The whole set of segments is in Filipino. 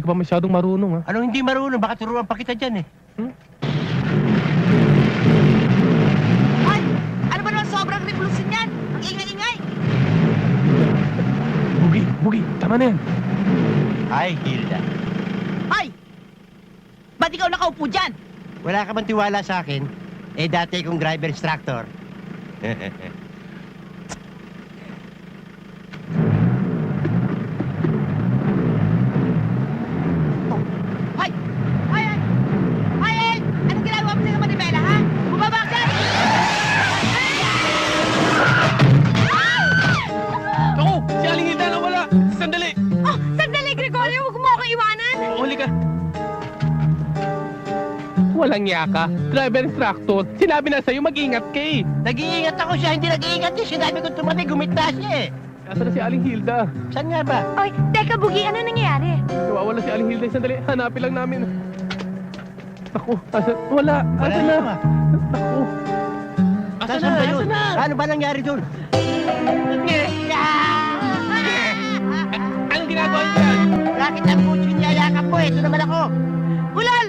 hindi ka pa masyadong marunong, ha? Anong hindi marunong? Baka turuan pa kita dyan, eh. Ay! Ano ba naman sobrang revolusyon yan? Ang ingay-ingay! Bugi, tama na yan. Ay, Hilda. Ay! Ba't ikaw nakaupo dyan? Wala ka bang tiwala sa akin? Eh, dati kong driver instructor. Ay! Ay! Ay! Ay! Ay! Anong ginagawa mo sa Manibela, ha? Bumaba ka dyan! Ako, si Aling Hilda na wala. Sandali. Oh! Sandali, Gregorio! Huwag mo ako iwanan! Huli ka. Walang niya ka. Driver instructor. Sinabi na sa'yo, mag-ingat ka eh. Nag-iingat ako siya, hindi nag-iingat siya. Sinabi ko tumabi, gumita siya, eh. Nasaan na si Aling Hilda? Saan nga ba? Ay! Teka, Bugi! Ano nangyayari? Nawawala si Aling Hilda. Sandali, hanapin lang namin. Ako, asan? Wala. Asan na? ba? Ako. Asan Saan ba yun? Asan na? Ano ba nangyari doon? Anong ginagawa niyo dyan? Bakit ang kutsi niya yakap mo? Ito naman ako. Ulal!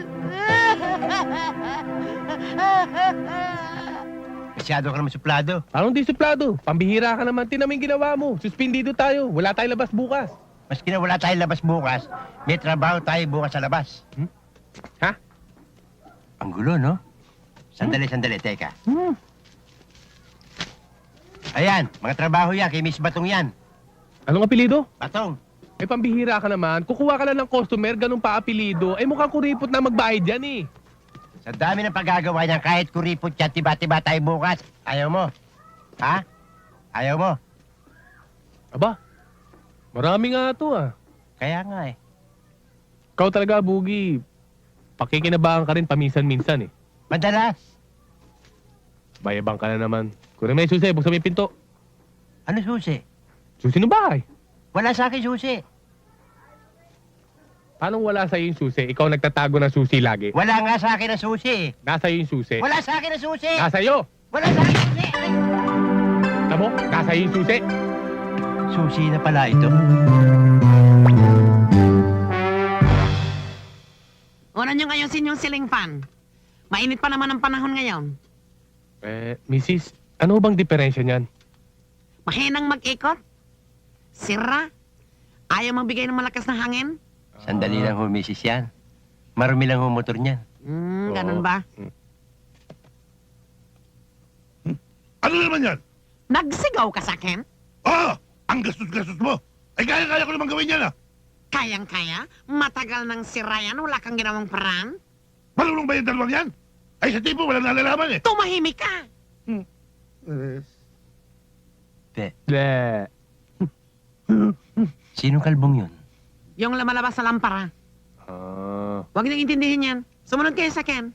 Masyado ka naman suplado. Parang di suplado. Pambihira ka naman. Tinan mo yung ginawa mo. Suspindido tayo. Wala tayong labas bukas. Maski na wala tayong labas bukas, may trabaho tayo bukas sa labas. Ha? Ang gulo, no? Sandali, teka. Ayan, mga trabaho yan, kay Miss Batong yan. Anong apelido? Batong, Eh, pambihira ka naman. Kukuha ka lang ng customer, ganun pa apelido. Eh, mukhang kuripot na magbayad yan eh. sa dami ng paggagawa niyan, kahit kuripot yan, tiba-tiba tayo bukas. Ayaw mo? Ha? Ayaw mo? Aba, marami nga to ah. Kaya nga eh. Ikaw talaga, Bugi. Pakikinabangan ka rin paminsan-minsan eh. Madalas. Bayabang ka na naman. Kung may susi, buksan mo yung pinto. Ano susi? Susi ng bahay. Wala sa akin susi. Paano wala sa'yo yung susi? Ikaw nagtatago ng susi lagi. Wala nga sa akin ang susi eh. Nasa iyo yung susi. Wala sa akin ang susi. Nasa iyo. Wala sa akin ang susi. Tamo, nasa iyo yung susi. Susi na pala ito. Una nyo ngayon yung ceiling fan. Mainit pa naman ang panahon ngayon. Mrs., ano bang diferensya niyan? Mahinang mag-ikot. Sira. Ayaw magbigay ng malakas na hangin. Sandali lang ho, misis yan. Marumi lang ho motor niyan. Ganun ba? Ano naman yan? Nagsigaw ka sa akin? Ah! Ang gastos-gastos mo! Ay, kaya-kaya ko naman gawin yan, ah! Kayang-kaya? Matagal nang sira yan, wala kang ginawang paraan? Marunong ba yung dalawang yan? Ay, sa tipo, walang nalalaman, eh! Tumahimik ka! Bleh. Sino kalbong yun? Yung lumalabas sa lampara. Huwag niyong intindihin yan. Sumunod kayo sa akin.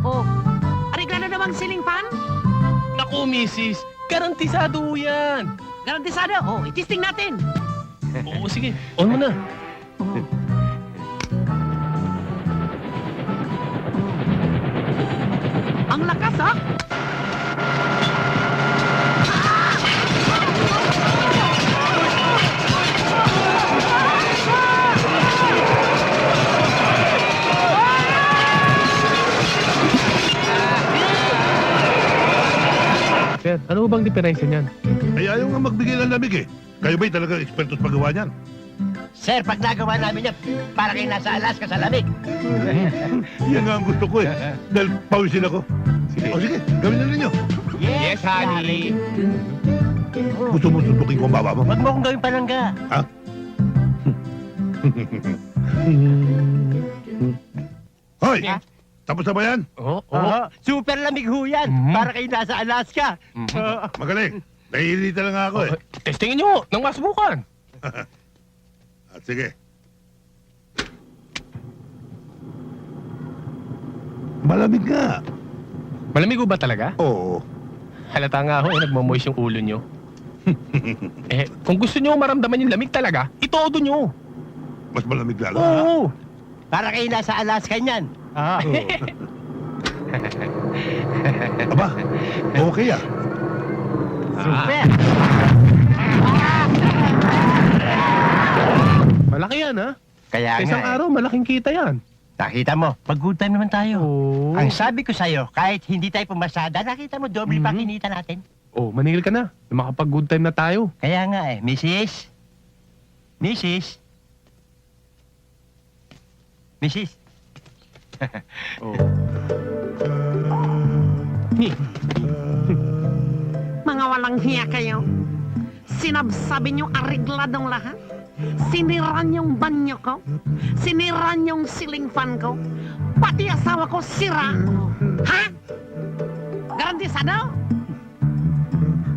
Oh, arigano namang ceiling fan? Naku, Mrs., garantisado yan. Garantisado? Oh, itisting natin. Oo, sige. On mo na. Ang lakas, ha? Sir, ano bang diferensya niyan? Ay, ayaw nga magbigay ng lamig, eh! Kayo ba'y talaga eksperto sa paggawa niyan? Sir, pag nagawa namin yan, para kayo nasa Alaska sa lamig. Yan nga ang gusto ko, eh! Dahil pawisin ako. Sige. O sige, gawin na ninyo! Yes, honey. Gusto mo suntukin ko ang baba mo? Huwag mo akong gawing palangga. Ha? Hoy! Ha? Tapos na ba yan? Oo, Oo. Super lamig ho yan. Para kayo nasa Alaska. Magaling. Nahihilita lang ako, eh. Testingin nyo ng masubukan. At sige. Malamig nga. Malamig ba talaga? Oo. Halata nga ho, nagmamoist yung ulo nyo. Kung gusto nyo maramdaman yung lamig talaga, itodo nyo. Mas malamig lalo. Oo. Para kayo nasa Alaska niyan. Oo. Aba, okay ah. Super! Malaki yan, ha? Kaya Sa isang nga, araw, malaking kita yan. nakita mo, mag-good time naman tayo. Oo. Ang sabi ko sa'yo, kahit hindi tayo pumasada, nakita mo, doble pa Mhm. kinita natin. Oh, maningil ka na. Makapag-good time na tayo. Kaya nga Mrs. Mrs. Mrs. Oh. Mga walang hiya kayo. Sinabsabi niyong arigladong lahat. Siniran yung banyo ko. Siniran yung ceiling fan ko. Pati asawa ko sira. Ha? Garantisado?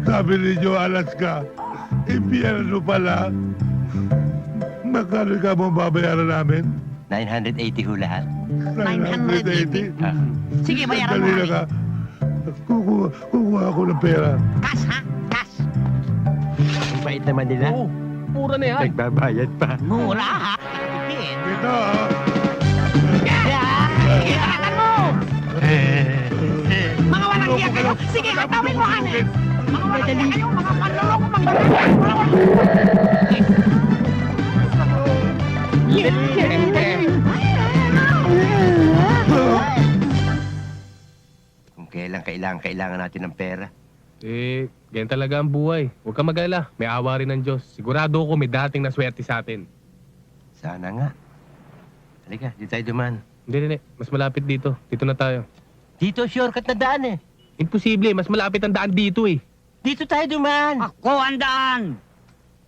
Sabi ninyo, Alaska, impyerno pala. Magkano ka mo babayaran namin? 980 ho lahat. 980. Ah. Sige, bayaran mo Sandali kami. lang, ah. Kukuha ako ng pera. Cash, ha? Cash. Ang bait naman nila. Oh, mura na yan. Nagbabayad pa. Mura, ha? Tipid. Ito, ah. Kailangan mo! Mga walang hiya kayo! Sige, hatawin mo, ane! Mga walang hiya kayo! Mga panloloko, Kung kailangan natin ng pera. Eh, ganyan talaga ang buhay. Huwag ka mag-alala. May awa rin ng Diyos. Sigurado ako may dating na swerte sa atin. Sana nga. Halika, di tayo duman. Hindi. Mas malapit dito. Dito na tayo. Dito, shortcut na daan Imposible. Mas malapit ang daan dito eh. Dito tayo duman. Ako ang daan!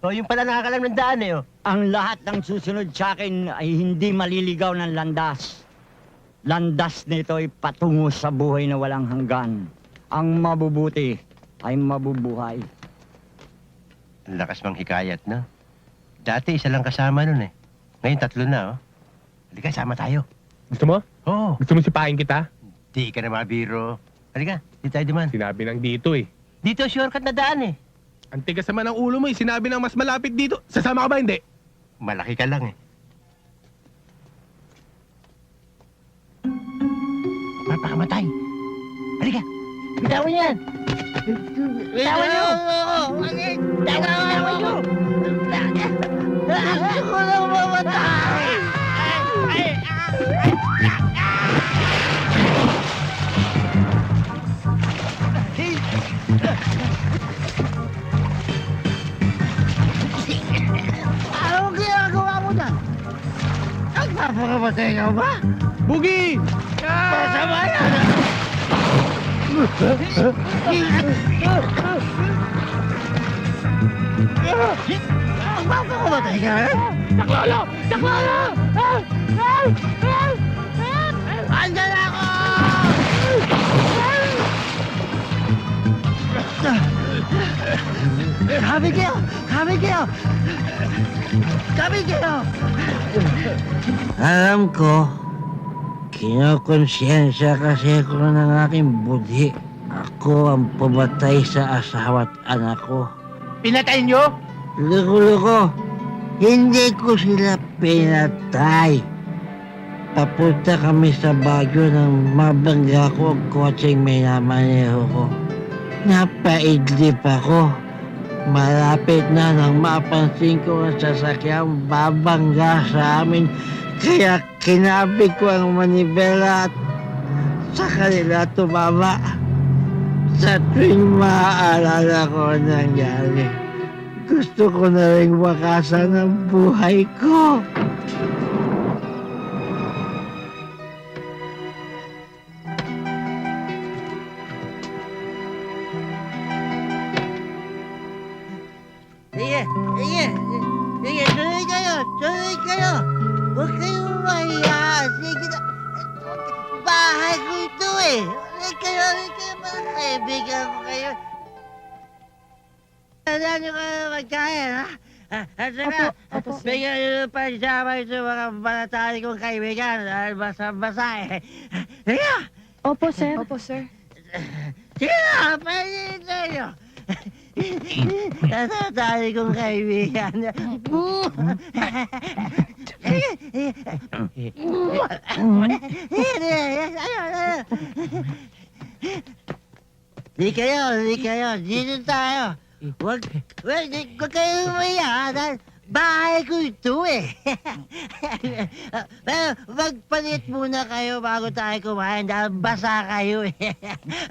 O, yung pala nakakalam ng daan Ang lahat ng susunod sa akin ay hindi maliligaw ng landas. Landas nito ay patungo sa buhay na walang hanggan. Ang mabubuti ay mabubuhay. Ang lakas mang hikayat, no? Dati isa lang kasama nun Ngayon 3 na, Halika, sama tayo. Gusto mo? Oo. Gusto mo sipahin kita? Di ka na mabiro. Halika, di tayo duman. Sinabi lang dito eh. Dito, shortcut na daan Ang tigas naman ng ulo mo eh. Sinabi ng mas malapit dito. Sasama ka ba hindi? Malaki ka lang Mapakamatay. Halika. Bitawan yan. Bitawan nyo. Bitawan nyo. Gusto ko lang mamatay. Anong ginagawa mo dyan? Nagpapakamatay ka ba? Bugi! Masama yan! Magpapakamatay ka? Saklolo! Saklolo! Andyan ako! Kami kayo! Kami kayo! Kami kayo! Alam ko, kinokonsensya kasi ko ng aking budhi. Ako ang pumatay sa asawa at anak ko. Pinatay nyo? Luko-luko, hindi ko sila pinatay. Papunta kami sa Baguio nang mabangga ko ang kotseng minamaneho ko. Napaidlip ako. Malapit na nang mapansin ko ang sasakyang babangga sa amin. Kaya kinabig ko ang manibela at sa kanila tumama. Sa tuwing maaalala ko ang nangyari, gusto ko na rin wakasan ang buhay ko. Sige, tuloy kayo. Huwag kayong mahiya. Sige na. Bahay ko ito Huwag kayo, mga kaibigan ko kayo. Tandaan nyo kayo magkain, ha? At saka, bigyan nyo ng pagsama sa mga balatari kong kaibigan dahil basa-basa Sige! Opo, sir. Opo, sir. Sige na, pahihintay nyo. Balatari kong kaibigan. Di kayo. Dito tayo. Huwag kayo umaya, dahil bahay ko ito eh. Pero magpalit muna kayo bago tayo kumain dahil basa kayo eh.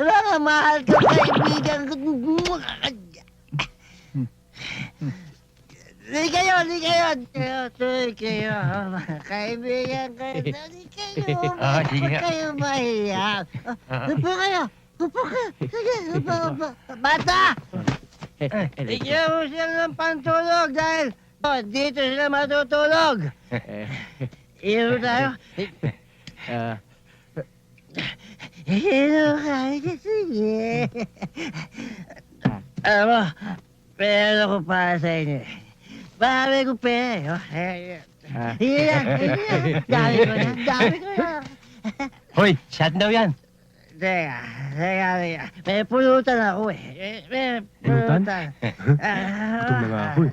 Mga mahal ko kaibigan ko. Di kayo. Tuloy kayo. Kaibigan ko. Di kayo. Sige Huwag nga. kayo mahiya. Upo kayo. Sige, upo. Bata! Bigyan mo sila ng pantulog dahil dito sila matutulog. Inom tayo. Inom kayo. Sige. Alam mo, pera ko para sa inyo. Marami kong pera. Hindi lang. Dami ko na. Hoy, shot daw yan. Teka. May pulutan ako eh. May pulutan. Gutom na nga ako eh.